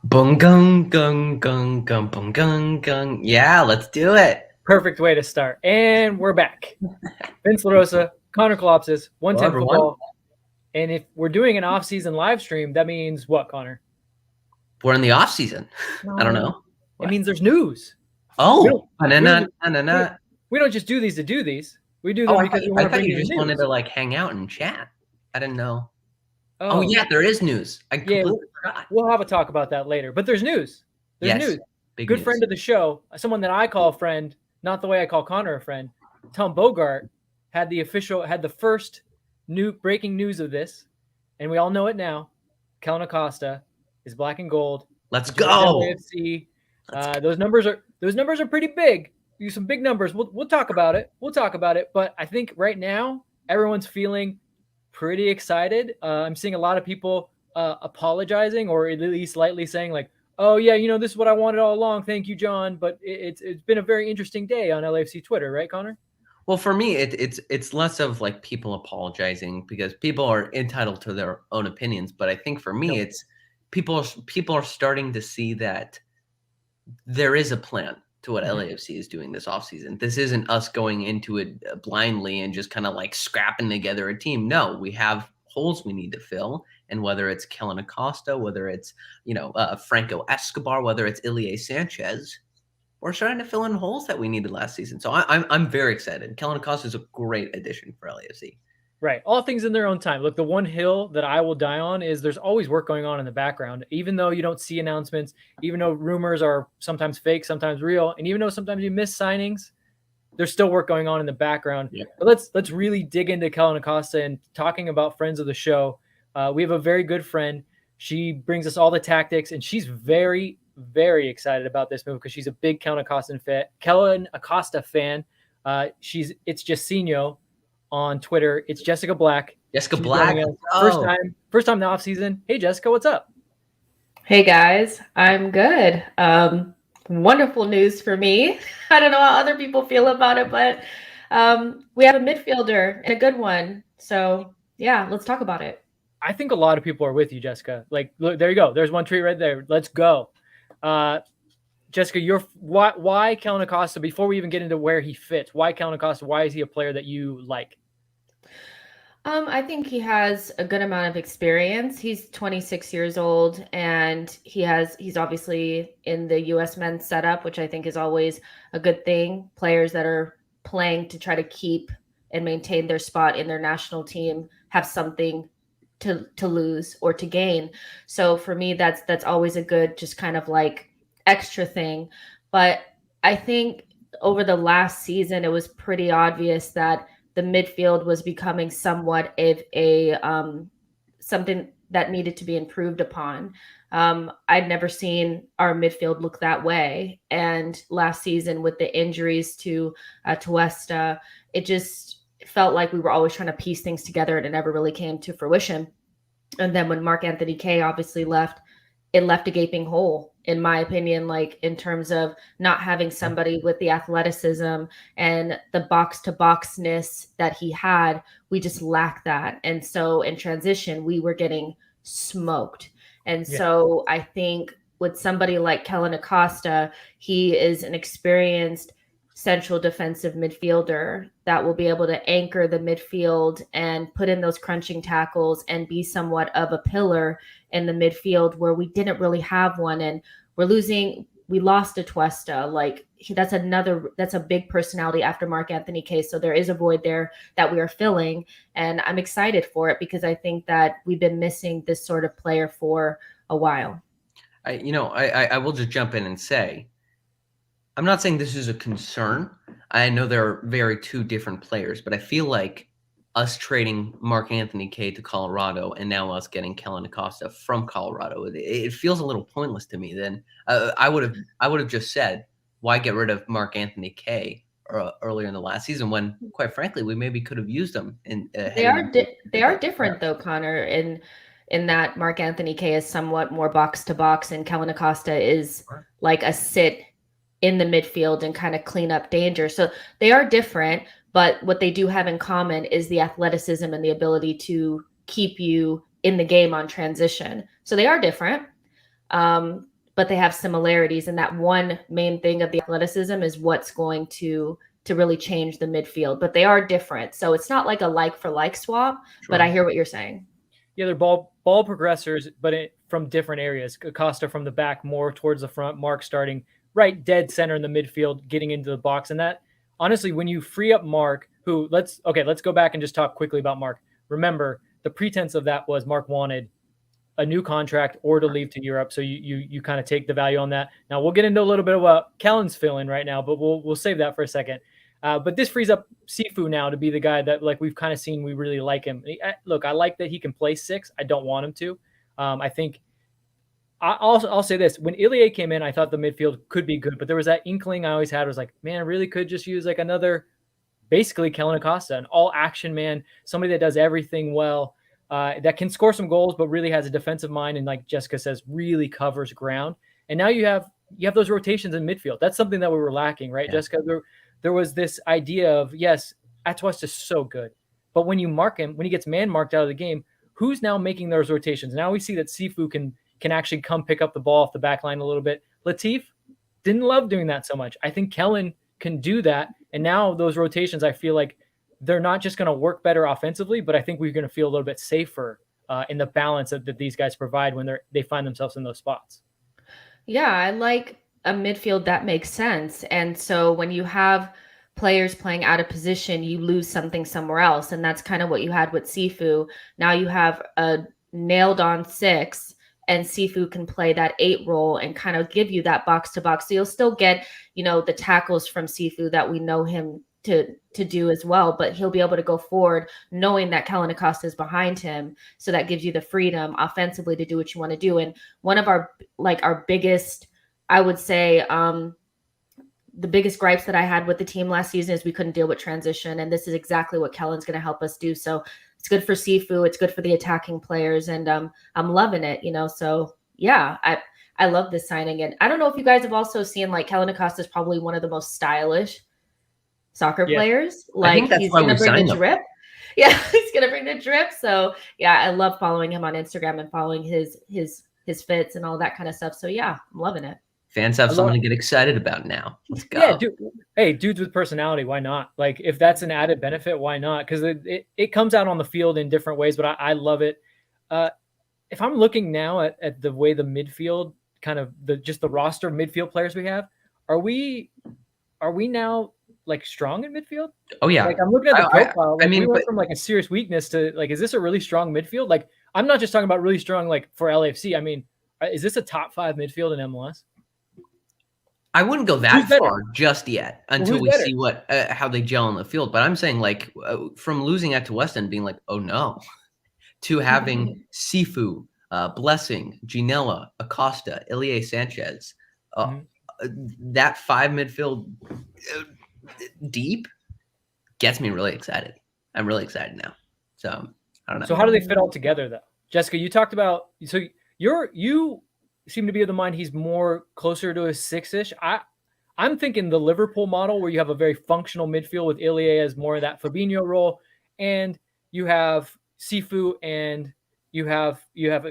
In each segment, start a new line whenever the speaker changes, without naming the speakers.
Boom gung gung gung gung boom gung gung. Yeah, let's do it.
Perfect way to start. And we're back. Vince LaRosa, Connor Kalopsis,
Hello,
110
everyone.
Football. And if we're doing an off-season live stream, that means what, Connor?
We're in the off season. I don't
No,
know.
it
What?
means there's news. We
Oh,
don't, we
na
don't,
na
we,
na.
we don't just do these to do these. We do
Oh,
them because we
I
want to
thought
bring
you
you the
just wanted
news.
to like hang out and chat. I didn't know. Oh
Oh,
yeah, there is news. I
yeah,
completely forgot.
we'll have a talk about that later. But there's news. There's
Yes,
news.
big
Good
news.
friend of the show, someone that I call a friend, not the way I call Connor a friend. Tom Bogart had the first new breaking news of this, and we all know it now. Kellen Acosta is black and gold.
Let's
He joined
go.
LAFC.
Let's go.
Those numbers are pretty big. Use some big numbers. We'll talk about it. We'll talk about it. But I think right now everyone's feeling pretty excited. I'm seeing a lot of people apologizing or at least lightly saying like, "Oh yeah, this is what I wanted all along. Thank you, John." But it's been a very interesting day on LAFC Twitter, right, Connor?
Well, for me, it's less of like people apologizing because people are entitled to their own opinions. But I think for me,
Yep.
it's people are starting to see that there is a plan to what
Mhm.
LAFC is doing this offseason. This isn't us going into it blindly and just kind of like scrapping together a team. No, we have holes we need to fill. And whether it's Kellen Acosta, whether it's, Franco Escobar, whether it's Ilie Sanchez, we're starting to fill in holes that we needed last season. So I'm very excited. Kellen Acosta is a great addition for LAFC.
Right. All things in their own time. Look, the one hill that I will die on is there's always work going on in the background, even though you don't see announcements, even though rumors are sometimes fake, sometimes real, and even though sometimes you miss signings, there's still work going on in the background.
Yeah.
But let's really dig into Kellen Acosta and talking about friends of the show. We have a very good friend. She brings us all the tactics, and she's very, very excited about this move because she's a big Kellen Acosta fan. It's Jacinho on Twitter. It's Jessica Black.
Jessica
She's
Black.
joining us
Oh,
first time in the off season. Hey Jessica, what's up?
Hey guys, I'm good. Wonderful news for me. I don't know how other people feel about it, but we have a midfielder and a good one. So yeah, let's talk about it.
I think a lot of people are with you, Jessica. Like, look, there you go. There's one tweet right there. Let's go. Jessica, why Kellen Acosta? Before we even get into where he fits, why Kellen Acosta? Why is he a player that you like?
I think he has a good amount of experience. He's 26 years old and he's obviously in the US men's setup, which I think is always a good thing. Players that are playing to try to keep and maintain their spot in their national team have something to lose or to gain. So for me, that's always a good just kind of like extra thing. But I think over the last season, it was pretty obvious that the midfield was becoming somewhat of a something that needed to be improved upon. I'd never seen our midfield look that way, and last season with the injuries to Tuesta, it just felt like we were always trying to piece things together, and it never really came to fruition. And then when Mark Anthony Kaye obviously left, it left a gaping hole, in my opinion, like in terms of not having somebody with the athleticism and the box to boxness that he had. We just lacked that. And so in transition, we were getting smoked. And so I think with somebody like Kellen Acosta, he is an experienced central defensive midfielder that will be able to anchor the midfield and put in those crunching tackles and be somewhat of a pillar in the midfield where we didn't really have one. And we lost a Tuesta. Like that's a big personality after Mark Anthony Kaye. So there is a void there that we are filling. And I'm excited for it because I think that we've been missing this sort of player for a while.
I will just jump in and say, I'm not saying this is a concern. I know they're very two different players, but I feel like us trading Mark Anthony Kaye to Colorado and now us getting Kellen Acosta from Colorado, it feels a little pointless to me. Then I would have just said, why get rid of Mark Anthony Kaye earlier in the last season when, quite frankly, we maybe could have used them.
They are different though, Connor. In that Mark Anthony Kaye is somewhat more box to box, and Kellen Acosta is like a sit in the midfield and kind of clean up danger. So they are different, but what they do have in common is the athleticism and the ability to keep you in the game on transition. So they are different. but they have similarities. And that one main thing of the athleticism is what's going to really change the midfield. But they are different. So it's not like a like for like swap, but I hear what you're saying.
Yeah, they're ball progressors, but from different areas. Acosta from the back, more towards the front. Mark starting right dead center in the midfield, getting into the box. And that, honestly, when you free up Mark, who let's go back and just talk quickly about Mark. Remember, the pretense of that was Mark wanted a new contract or to leave to Europe. So you kind of take the value on that. Now we'll get into a little bit of what Kellen's feeling right now, but we'll save that for a second. But this frees up Sifu now to be the guy that, like, we've kind of seen, we really like him. Look, I like that he can play 6. I don't want him to. I think I'll say this. When Ilie came in, I thought the midfield could be good, but there was that inkling I always had, was like, man, I really could just use like another, basically Kellen Acosta, an all action man, somebody that does everything well, that can score some goals, but really has a defensive mind. And like Jessica says, really covers ground. And now you have those rotations in midfield. That's something that we were lacking, right, yeah. Jessica? There was this idea of, yes, Atuesta is so good, but when you mark him, when he gets man marked out of the game, who's now making those rotations? Now we see that Sifu can actually come pick up the ball off the back line a little bit. Latif didn't love doing that so much. I think Kellen can do that. And now those rotations, I feel like they're not just going to work better offensively, but I think we're going to feel a little bit safer in the balance that these guys provide when they find themselves in those spots.
Yeah, I like a midfield that makes sense. And so when you have players playing out of position, you lose something somewhere else. And that's kind of what you had with Sifu. Now you have a nailed on 6, and Sifu can play that 8 role and kind of give you that box to box. So you'll still get, the tackles from Sifu that we know him to do as well, but he'll be able to go forward knowing that Kellen Acosta is behind him. So that gives you the freedom offensively to do what you want to do. And one of our biggest, I would say, the biggest gripes that I had with the team last season is we couldn't deal with transition. And this is exactly what Kellen's going to help us do. So it's good for Sifu. It's good for the attacking players. And I'm loving it, So yeah, I love this signing. And I don't know if you guys have also seen, like, Kellen Acosta is probably one of the most stylish soccer players. Like, he's going to bring the drip. Yeah, he's going to bring the drip. So yeah, I love following him on Instagram and following his fits and all that kind of stuff. So yeah, I'm loving it.
Fans have something to get excited about now. Let's go.
Yeah, hey, dudes with personality, why not? Like, if that's an added benefit, why not? Because it comes out on the field in different ways, but I love it. If I'm looking now at the way the midfield, kind of just the roster of midfield players we have, are we now like strong in midfield?
Oh yeah.
Like, I'm looking at the profile. Like, we went from like a serious weakness to, like, is this a really strong midfield? Like, I'm not just talking about really strong like for LAFC. I mean, is this a top 5 midfield in MLS?
I wouldn't go that far just yet until we see how they gel on the field. But I'm saying, like, from losing Atuesta and being like, oh no, to having Sifu, Blessing, Ginella, Acosta, Ilie Sanchez, that 5 midfield deep gets me really excited. I'm really excited now. So I don't know.
So how do they fit all together, though? Jessica, you talked about, so you seem to be of the mind he's more closer to a 6-ish. I'm thinking the Liverpool model, where you have a very functional midfield with Ilie as more of that Fabinho role, and you have Sifu and you have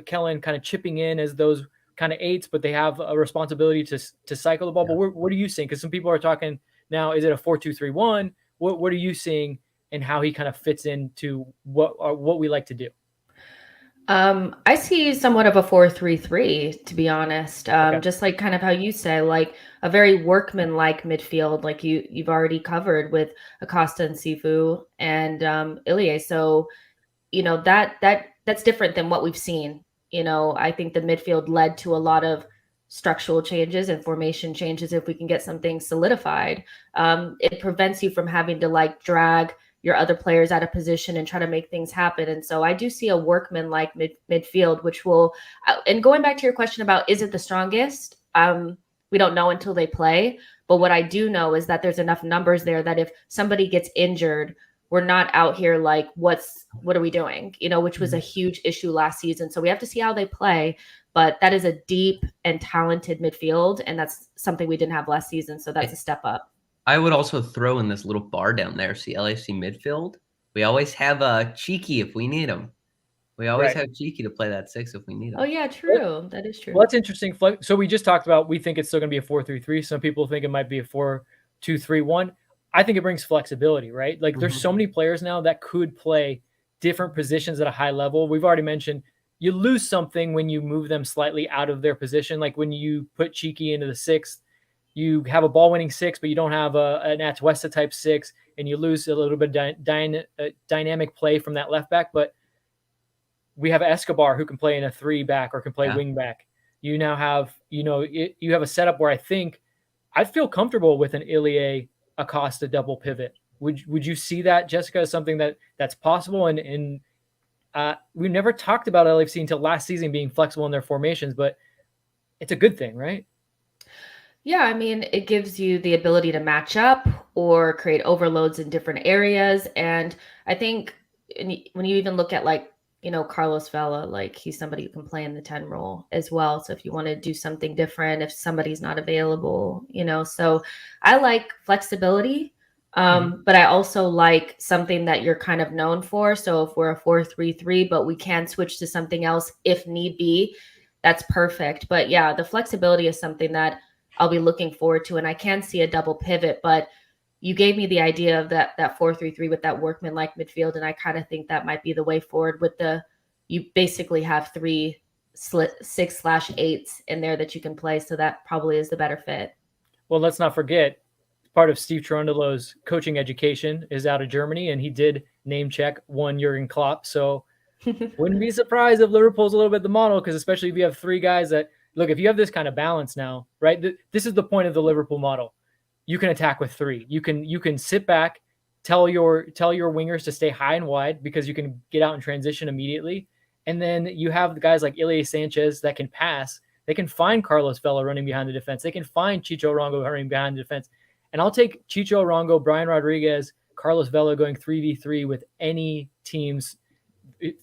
Kellen kind of chipping in as those kind of 8s, but they have a responsibility to cycle the ball. Yeah. But what are you seeing? Because some people are talking now, is it a 4-2-3-1? What are you seeing, and how he kind of fits into what we like to do?
I see somewhat of a 4-3-3, to be honest. Just like kind of how you say, like a very workman-like midfield, like you've already covered with Acosta and Sifu and Ilie. So, that's different than what we've seen. I think the midfield led to a lot of structural changes and formation changes. If we can get something solidified, it prevents you from having to like drag your other players out of position and try to make things happen. And so I do see a workman-like midfield, which will, and going back to your question about, is it the strongest? We don't know until they play. But what I do know is that there's enough numbers there that if somebody gets injured, we're not out here like, what are we doing? Which was a huge issue last season. So we have to see how they play, but that is a deep and talented midfield. And that's something we didn't have last season. So that's a step up.
I would also throw in this little bar down there. See LAFC midfield. We always have a Cheeky if we need him. We always
Right.
have Cheeky to play that 6 if we need him.
Oh yeah, true. That is true.
Well, that's interesting. So we just talked about we think it's still going to be a 4-3-3. Some people think it might be a 4-2-3-1. I think it brings flexibility, right? Like there's so many players now that could play different positions at a high level. We've already mentioned you lose something when you move them slightly out of their position. Like when you put Cheeky into the 6th, you have a ball-winning 6, but you don't have an Atuesta type 6, and you lose a little bit of dynamic play from that left back. But we have Escobar who can play in a 3-back or can play wing back. You now have, you have a setup where I think I'd feel comfortable with an Ilie Acosta double pivot. Would you see that, Jessica, as something that's possible? And we never talked about LAFC until last season being flexible in their formations, but it's a good thing, right?
Yeah, I mean, it gives you the ability to match up or create overloads in different areas. And I think when you even look at Carlos Vela, like he's somebody who can play in the 10 role as well. So if you want to do something different, if somebody's not available, so I like flexibility. But I also like something that you're kind of known for. So if we're a 4-3-3, but we can switch to something else if need be, that's perfect. But yeah, the flexibility is something that I'll be looking forward to. And I can see a double pivot, but you gave me the idea of that 4-3-3 with that workman-like midfield. And I kind of think that might be the way forward you basically have 3 6/8s in there that you can play. So that probably is the better fit.
Well, let's not forget, part of Steve Cherundolo's coaching education is out of Germany, and he did name check one Jurgen Klopp. So wouldn't be surprised if Liverpool's a little bit the model, because especially if you have 3 guys that, look, if you have this kind of balance now, right? This is the point of the Liverpool model. You can attack with 3. You can sit back, tell your wingers to stay high and wide because you can get out and transition immediately. And then you have the guys like Ilie Sanchez that can pass. They can find Carlos Vela running behind the defense. They can find Chicho Arango running behind the defense. And I'll take Chicho Arango, Brian Rodriguez, Carlos Vela going 3v3 with any team's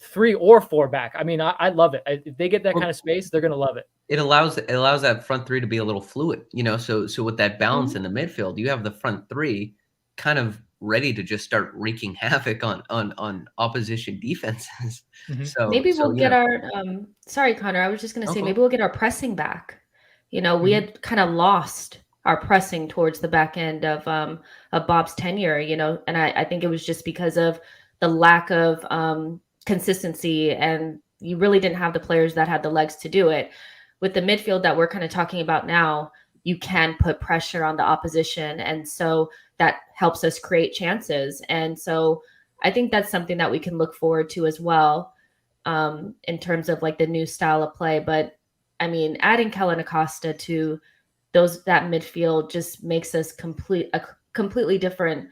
3 or 4 back. I mean, I love it. If they get that kind of space, they're going to love it.
It allows that front 3 to be a little fluid, so with that balance in the midfield, you have the front 3 kind of ready to just start wreaking havoc on opposition defenses. So
maybe we'll get our sorry, Connor, I was just going to say maybe we'll get our pressing back. We had kind of lost our pressing towards the back end of Bob's tenure, and I think it was just because of the lack of consistency, and you really didn't have the players that had the legs to do it. With the midfield that we're kind of talking about now, you can put pressure on the opposition. And so that helps us create chances. And so I think that's something that we can look forward to as well, in terms of like the new style of play. But I mean, adding Kellen Acosta to that midfield just makes us a completely different,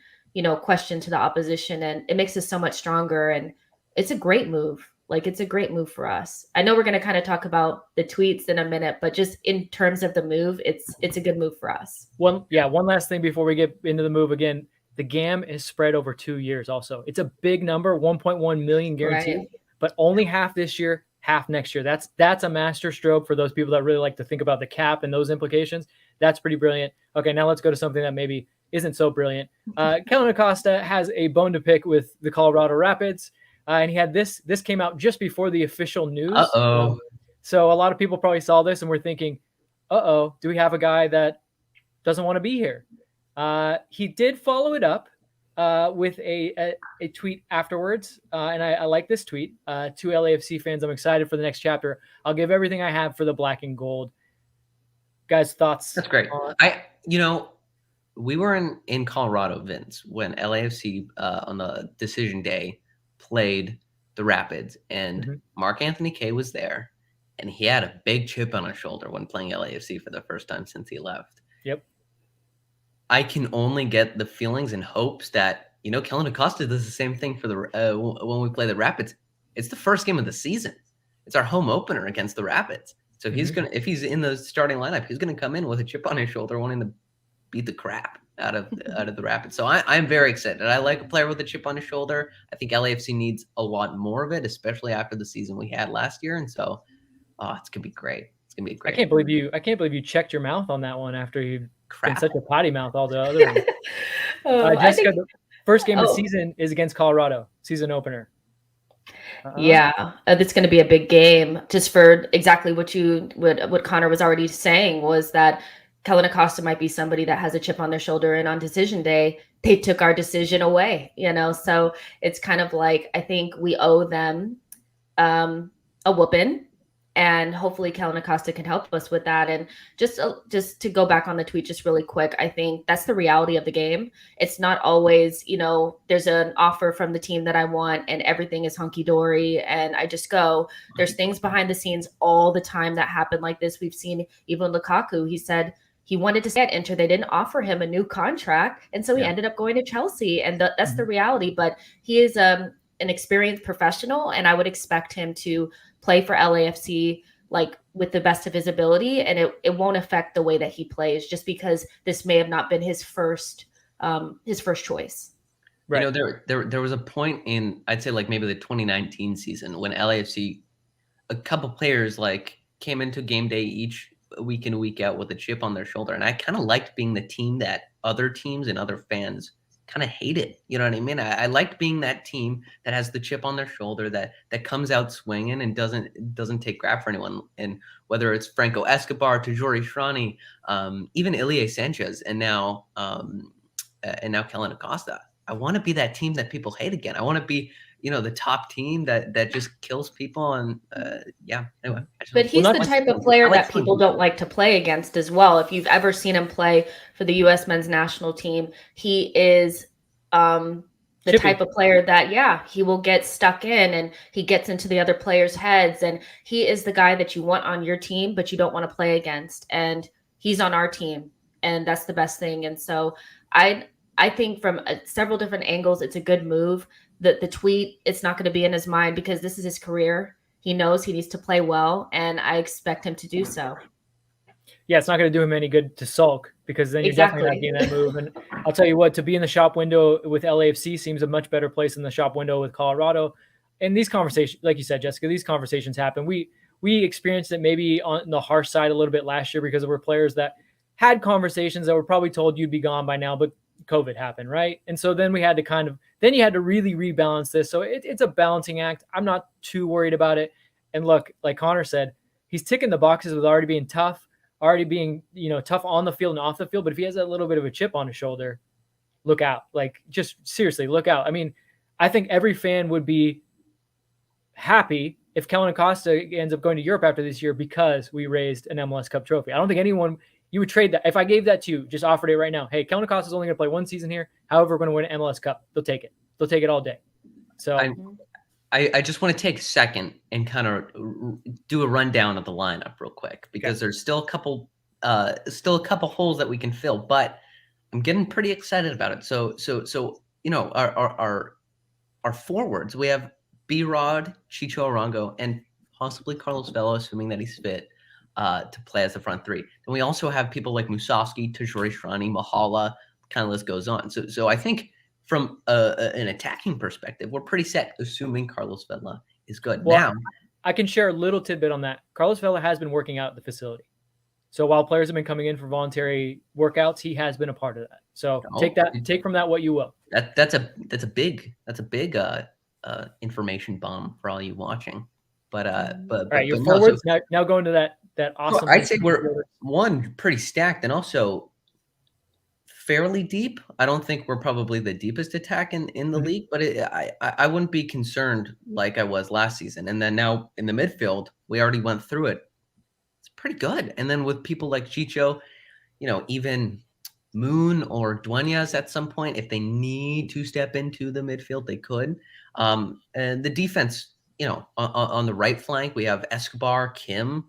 question to the opposition. And it makes us so much stronger. And it's a great move. Like, it's a great move for us. I know we're going to kind of talk about the tweets in a minute, but just in terms of the move, it's a good move for us.
One last thing before we get into the move again. The GAM is spread over 2 years also. It's a big number, 1.1 million guaranteed, right, but only half this year, half next year. That's a master stroke for those people that really like to think about the cap and those implications. That's pretty brilliant. Okay, now let's go to something that maybe isn't so brilliant. Kellyn Acosta has a bone to pick with the Colorado Rapids. And he had this came out just before the official news. So a lot of people probably saw this and were thinking, do we have a guy that doesn't want to be here? He did follow it up with a tweet afterwards. And I like this tweet. To LAFC fans, I'm excited for the next chapter. I'll give everything I have for the black and gold. Guys, thoughts?
That's great. We were in Colorado, Vince, when LAFC on the decision day played the Rapids, and Mark-Anthony Kaye was there, and he had a big chip on his shoulder when playing LAFC for the first time since he left.
Yep.
I can only get the feelings and hopes that, Kellyn Acosta does the same thing for when we play the Rapids. It's the first game of the season. It's our home opener against the Rapids. So he's if he's in the starting lineup, he's gonna come in with a chip on his shoulder, wanting to beat the crap out of the Rapids. So I'm very excited. I like a player with a chip on his shoulder. I think LAFC needs a lot more of it, especially after the season we had last year. And so, it's gonna be great. It's gonna be great.
I can't believe you checked your mouth on that one after you've been such a potty mouth all the other ones. Jessica, the first game of the season is against Colorado, season opener.
Yeah, that's going to be a big game. Just for exactly what Connor was already saying was that Kellen Acosta might be somebody that has a chip on their shoulder, and on decision day, they took our decision away. So it's kind of like I think we owe them a whooping, and hopefully Kellen Acosta can help us with that. And just to go back on the tweet just really quick, I think that's the reality of the game. It's not always, there's an offer from the team that I want and everything is hunky dory and I just go. There's things behind the scenes all the time that happen like this. We've seen even Lukaku. He said he wanted to stay at Inter. They didn't offer him a new contract, and so he ended up going to Chelsea. And that's the reality. But he is an experienced professional, and I would expect him to play for LAFC like with the best of his ability, and it won't affect the way that he plays just because this may have not been his first choice.
Right. There was a point in, I'd say like maybe the 2019 season when LAFC, a couple players like came into game day each week in and week out with a chip on their shoulder, and I kind of liked being the team that other teams and other fans kind of hated. You know what I mean? I liked being that team that has the chip on their shoulder, that comes out swinging and doesn't take crap for anyone. And whether it's Franco Escobar, Tajori Shrani, even Ilie Sanchez, and now Kellyn Acosta. I want to be that team that people hate again. I want to be, the top team that just kills people. And anyway.
But he's the type of player that people don't like to play against as well. If you've ever seen him play for the U.S. men's national team, he is the type of player that, he will get stuck in and he gets into the other players' heads. And he is the guy that you want on your team, but you don't want to play against. And he's on our team. And that's the best thing. And so I think from several different angles, it's a good move. The tweet, it's not going to be in his mind because this is his career. He knows he needs to play well, and I expect him to do so.
Yeah, it's not going to do him any good to sulk because then you're definitely not getting that move. And I'll tell you what, to be in the shop window with LAFC seems a much better place than the shop window with Colorado. And these conversations, like you said, Jessica, these conversations happen. We experienced it maybe on the harsh side a little bit last year because there were players that had conversations that were probably told you'd be gone by now, but COVID happened, right? And so then we had to then you had to really rebalance this. So it's a balancing act. I'm not too worried about it. And look, like Connor said, he's ticking the boxes with already being tough, already being, tough on the field and off the field. But if he has a little bit of a chip on his shoulder, look out. Like, just seriously, look out. I mean, I think every fan would be happy if Kellen Acosta ends up going to Europe after this year because we raised an MLS Cup trophy. I don't think anyone... You would trade that. If I gave that to you, just offered it right now. Hey, Kellen Acosta is only going to play one season here. However, we're going to win an MLS Cup. They'll take it. They'll take it all day. So
I just want to take a second and kind of do a rundown of the lineup real quick because there's still a couple holes that we can fill, but I'm getting pretty excited about it. So our forwards, we have B-Rod, Chicho Arango, and possibly Carlos Vela, assuming that he's fit. To play as the front three. And we also have people like Musovski, Tajori Shrani, Mahala, kind of list goes on. So I think from an attacking perspective, we're pretty set, assuming Carlos Vela is good.
Well, now, I can share a little tidbit on that. Carlos Vela has been working out at the facility. So while players have been coming in for voluntary workouts, he has been a part of that. So take from that what you will.
That's a big information bomb for all you watching. But all
right, your forwards now going to that awesome.
I'd say we're one pretty stacked and also fairly deep. I don't think we're probably the deepest attack in the league, but I wouldn't be concerned like I was last season. And then now in the midfield, we already went through it. It's pretty good. And then with people like Chicho, even Moon or Dueñas at some point, if they need to step into the midfield, they could. And the defense, on the right flank, we have Escobar, Kim,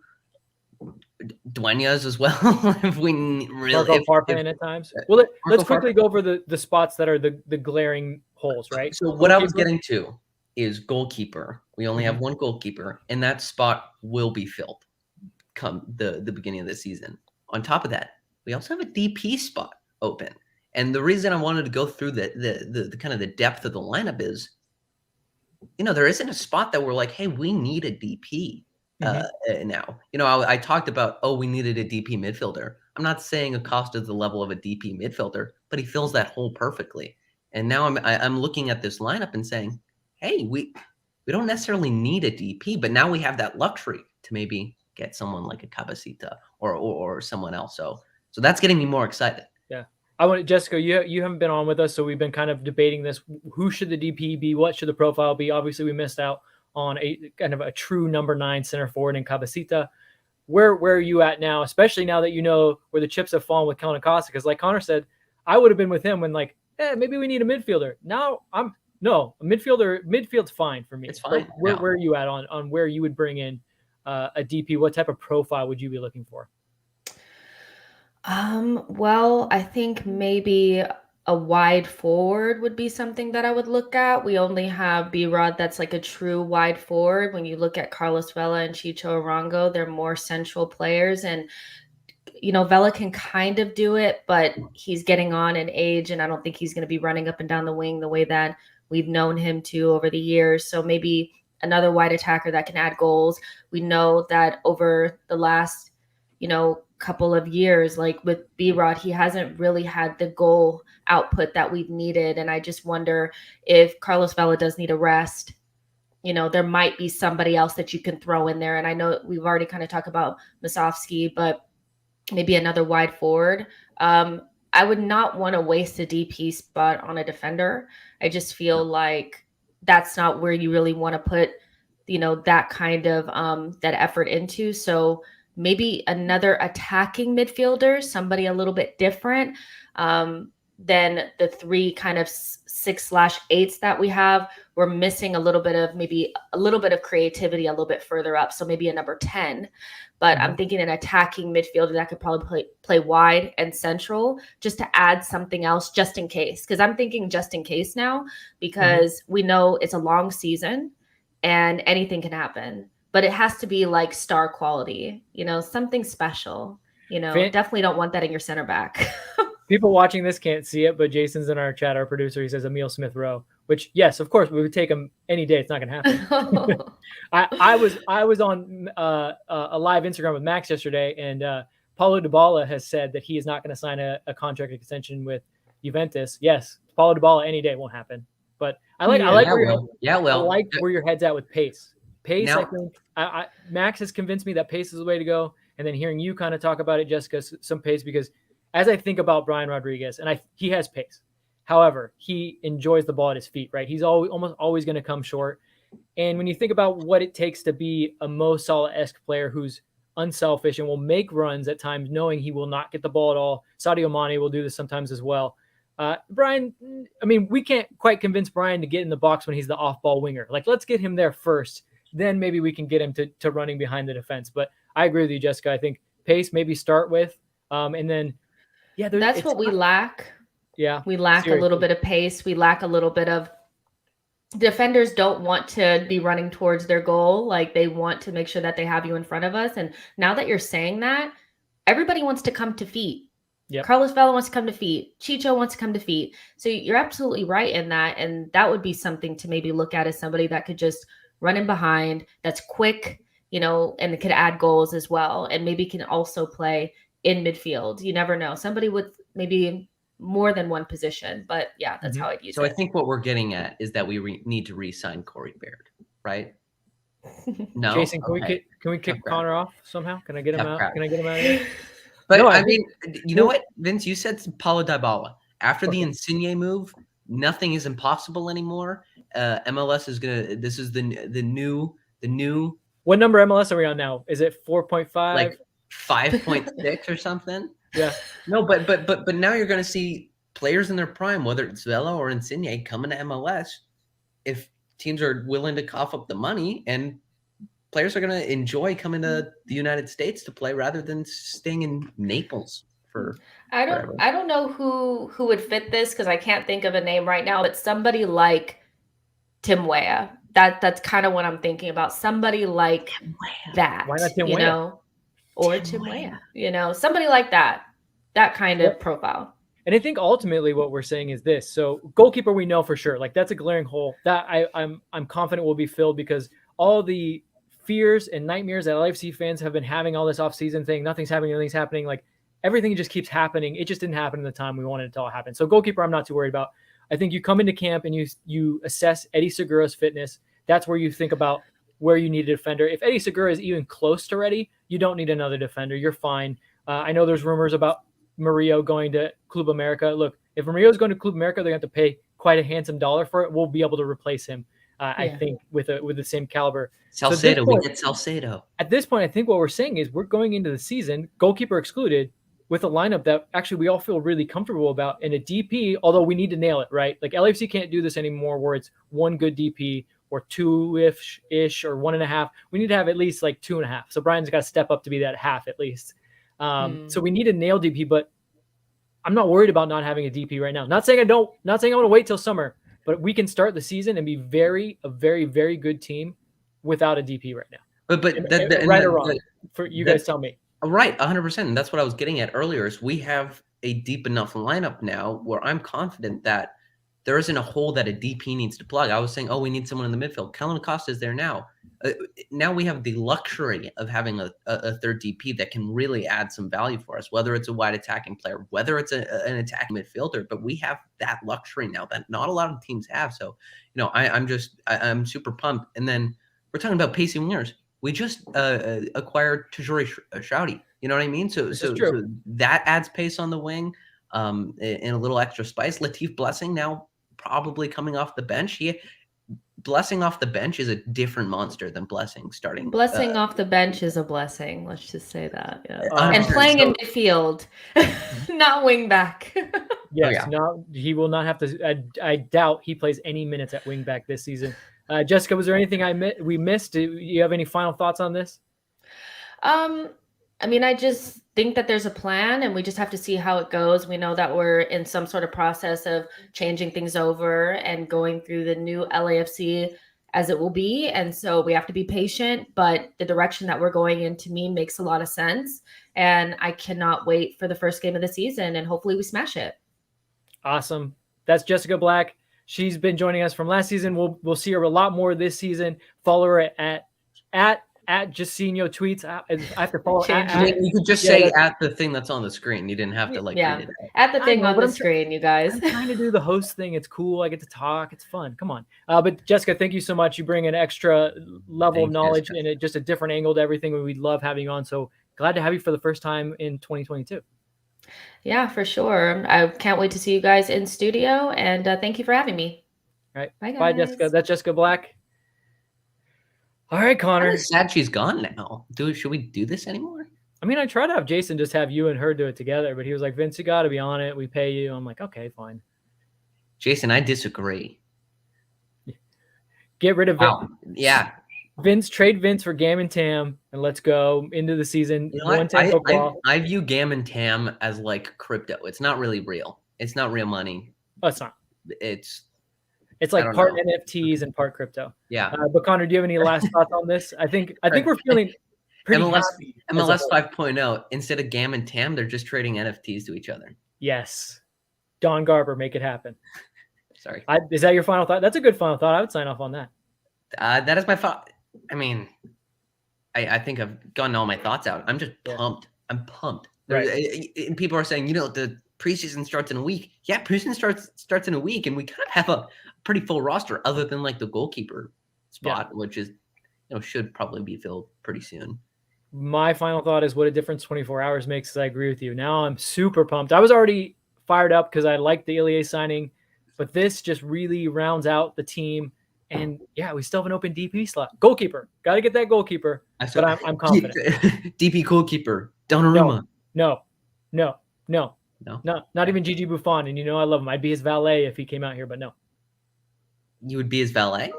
Dueñas as well. If we really
Farfan at times. Well, let's quickly go over the spots that are the glaring holes, right?
So what I was getting to is goalkeeper. We only have one goalkeeper, and that spot will be filled come the beginning of the season. On top of that, we also have a DP spot open. And the reason I wanted to go through the kind of the depth of the lineup is, there isn't a spot that we're like, hey, we need a DP. Now, I talked about, we needed a DP midfielder. I'm not saying Acosta is the level of a DP midfielder, but he fills that hole perfectly. And now I'm looking at this lineup and saying, hey, we don't necessarily need a DP, but now we have that luxury to maybe get someone like a Cabecita or someone else. So that's getting me more excited.
Yeah. I want Jessica, you haven't been on with us, so we've been kind of debating this. Who should the DP be? What should the profile be? Obviously, we missed out on a kind of a true number 9 center forward in Cabecita. Where are you at now, especially now that you know where the chips have fallen with Kellen Acosta? Because like Connor said, I would have been with him when maybe we need a midfielder. Now a midfielder. Midfield's fine for me.
It's fine.
Where are you at on where you would bring in a DP? What type of profile would you be looking for?
Well, I think maybe a wide forward would be something that I would look at. We only have B-Rod that's like a true wide forward. When you look at Carlos Vela and Chicho Arango, they're more central players. And, Vela can kind of do it, but he's getting on in age, and I don't think he's going to be running up and down the wing the way that we've known him to over the years. So maybe another wide attacker that can add goals. We know that over the last, couple of years, like with B-Rod, he hasn't really had the goal output that we've needed. And I just wonder if Carlos Vela does need a rest, there might be somebody else that you can throw in there. And I know we've already kind of talked about Musovski, but maybe another wide forward. I would not want to waste a DP spot on a defender. I just feel like that's not where you really want to put, that kind of that effort into. So maybe another attacking midfielder, somebody a little bit different than the 3 kind of 6/8s that we have. We're missing a little bit of creativity a little bit further up. So maybe a number 10. But I'm thinking an attacking midfielder that could probably play wide and central just to add something else just in case. Because I'm thinking just in case now, because we know it's a long season and anything can happen. But it has to be like star quality, something special. Definitely don't want that in your center back.
People watching this can't see it, but Jason's in our chat, our producer. He says Emile Smith-Rowe, which, yes, of course, we would take him any day. It's not going to happen. I was on a live Instagram with Max yesterday, and Paulo Dybala has said that he is not going to sign a contract extension with Juventus. Yes, Paulo Dybala any day won't happen. But I like where your head's at with pace. Pace, now, I think Max has convinced me that pace is the way to go. And then hearing you kind of talk about it, Jessica, some pace, because as I think about Brian Rodriguez, and he has pace. However, he enjoys the ball at his feet, right? He's almost always going to come short. And when you think about what it takes to be a Mo Salah-esque player who's unselfish and will make runs at times knowing he will not get the ball at all, Sadio Mane will do this sometimes as well. Brian, we can't quite convince Brian to get in the box when he's the off-ball winger. Like, let's get him there first. Then maybe we can get him to running behind the defense. But I agree with you, Jessica. I think pace maybe start with, and then,
that's what we lack.
Yeah.
We lack seriously. A little bit of pace. We lack a little bit of defenders don't want to be running towards their goal. Like, they want to make sure that they have you in front of us. And now that you're saying that, everybody wants to come to feet. Yep. Carlos Vela wants to come to feet. Chicho wants to come to feet. So you're absolutely right in that. And that would be something to maybe look at as somebody that could just run in behind, that's quick, and could add goals as well. And maybe can also play in midfield. You never know. Somebody with maybe more than one position, but yeah, that's how I'd use it.
So I think what we're getting at is that we need to re-sign Corey Baird, right? No,
Jason, can we kick Connor off somehow? Can I get him out? Can I get him out of here?
But no, you know what, Vince? You said Paulo Dybala. After the Insigne move, nothing is impossible anymore. MLS is gonna. This is the new.
What number MLS are we on now? Is it 4.5?
Like 5.6 or something?
Yeah.
No, but now you're going to see players in their prime, whether it's Vela or Insigne, coming to MLS if teams are willing to cough up the money, and players are going to enjoy coming to the United States to play rather than staying in Naples for.
I don't know who would fit this, because I can't think of a name right now, but somebody like Tim Weah. That's kind of what I'm thinking about. Somebody like that.
Why not Tim Weah?
Or Tim Weah, somebody like that kind of profile.
And I think ultimately what we're saying is this. So goalkeeper, we know for sure, like that's a glaring hole that I'm confident will be filled, because all the fears and nightmares that LAFC fans have been having all this offseason thing, nothing's happening. Like everything just keeps happening. It just didn't happen in the time we wanted it to all happen. So goalkeeper, I'm not too worried about. I think you come into camp and you assess Eddie Segura's fitness. that's where you think about where you need a defender. If Eddie Segura is even close to ready, you don't need another defender. You're fine. I know there's rumors about Murillo going to Club America. Look, if Murillo's going to Club America, they're going to have to pay quite a handsome dollar for it. We'll be able to replace him, I think, with the same caliber.
Salcedo, we get Salcedo.
At this point, I think what we're saying is we're going into the season, goalkeeper excluded, with a lineup that actually we all feel really comfortable about, and a DP, although we need to nail it, right? Like LAFC can't do this anymore where it's one good DP or two-ish or 1.5. We need to have at least like 2.5. So Brian's got to step up to be that half at least. So we need to nail DP, but I'm not worried about not having a DP right now. Not saying I want to wait till summer, but we can start the season and be a very, very good team without a DP right now.
But
right or wrong, for you guys tell me.
Right, 100%. And that's what I was getting at earlier is we have a deep enough lineup now where I'm confident that there isn't a hole that a DP needs to plug. I was saying, we need someone in the midfield. Kellen Acosta is there now. Now we have the luxury of having a third DP that can really add some value for us, whether it's a wide attacking player, whether it's an attacking midfielder. But we have that luxury now that not a lot of teams have. So, I'm super pumped. And then we're talking about pacey wingers. We just acquired Tajori Shouty. You know what I mean? So that adds pace on the wing, and a little extra spice. Latif Blessing now probably coming off the bench. Blessing off the bench is a different monster than Blessing starting.
Blessing off the bench is a blessing. Let's just say that. Yeah. And playing in midfield, not wing back.
Yes, no, he will not have to. I doubt he plays any minutes at wing back this season. Jessica, was there anything we missed? Do you have any final thoughts on this?
I mean, I just think that there's a plan and we just have to see how it goes. We know that we're in some sort of process of changing things over and going through the new LAFC as it will be. And so we have to be patient, but the direction that we're going in to me makes a lot of sense. And I cannot wait for the first game of the season and hopefully we smash it.
Awesome. That's Jessica Black. She's been joining us from last season. We'll see her a lot more this season. Follow her at Jacinho tweets. I have to follow.
You could just say at the thing that's on the screen. You didn't have to read it.
At the thing on the screen, you guys.
I'm trying to do the host thing. It's cool. I get to talk. It's fun. Come on. But Jessica, thank you so much. You bring an extra level of knowledge and just a different angle to everything. We love having you on. So glad to have you for the first time in 2022.
Yeah, for sure. I can't wait to see you guys in studio. And thank you for having me.
All right.
Bye, guys.
Bye, Jessica. That's Jessica Black. All right, Connor.
I'm sad she's gone now. Should we do this anymore?
I mean, I tried to have Jason just have you and her do it together, but he was like, Vince, you got to be on it. We pay you. I'm like, okay, fine.
Jason, I disagree.
Get rid of Vince.
Yeah.
Vince, trade Vince for Gam and Tam, and let's go into the season.
I view Gam and Tam as like crypto. It's not really real. It's not real money.
Oh, it's not. It's like part NFTs and part crypto.
Yeah.
But Connor, do you have any last thoughts on this? I think we're feeling pretty happy.
MLS 5.0, instead of Gam and Tam, they're just trading NFTs to each other.
Yes. Don Garber, make it happen.
Sorry.
Is that your final thought? That's a good final thought. I would sign off on that.
That is my thought. I mean, I think I've gotten all my thoughts out. I'm just pumped. I'm pumped. Right. And people are saying, the preseason starts in a week. Yeah, preseason starts in a week, and we kind of have a pretty full roster other than like the goalkeeper spot, which is, should probably be filled pretty soon.
My final thought is what a difference 24 hours makes. I agree with you. Now I'm super pumped. I was already fired up because I liked the Ilie signing, but this just really rounds out the team. And yeah, we still have an open DP slot. Goalkeeper. Got to get that goalkeeper. But I'm confident.
DP goalkeeper. Donnarumma.
No. Not even Gigi Buffon. And I love him. I'd be his valet if he came out here, but no.
You would be his valet?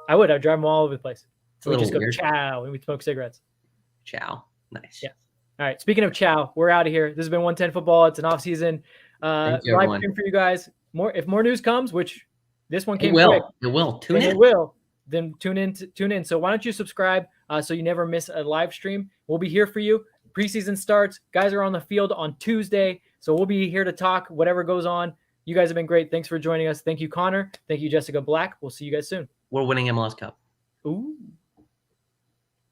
I would. I'd drive him all over the place.
We just
go chow and we'd smoke cigarettes.
Chow. Nice.
Yeah. All right. Speaking of chow, we're out of here. This has been 110 Football. It's an off season. Live stream for you guys. If more news comes, which this one came quick.
It will. Tune in.
It will. Then tune in. So why don't you subscribe so you never miss a live stream? We'll be here for you. Preseason starts. Guys are on the field on Tuesday. So we'll be here to talk whatever goes on. You guys have been great. Thanks for joining us. Thank you, Connor. Thank you, Jessica Black. We'll see you guys soon.
We're winning MLS Cup.
Ooh.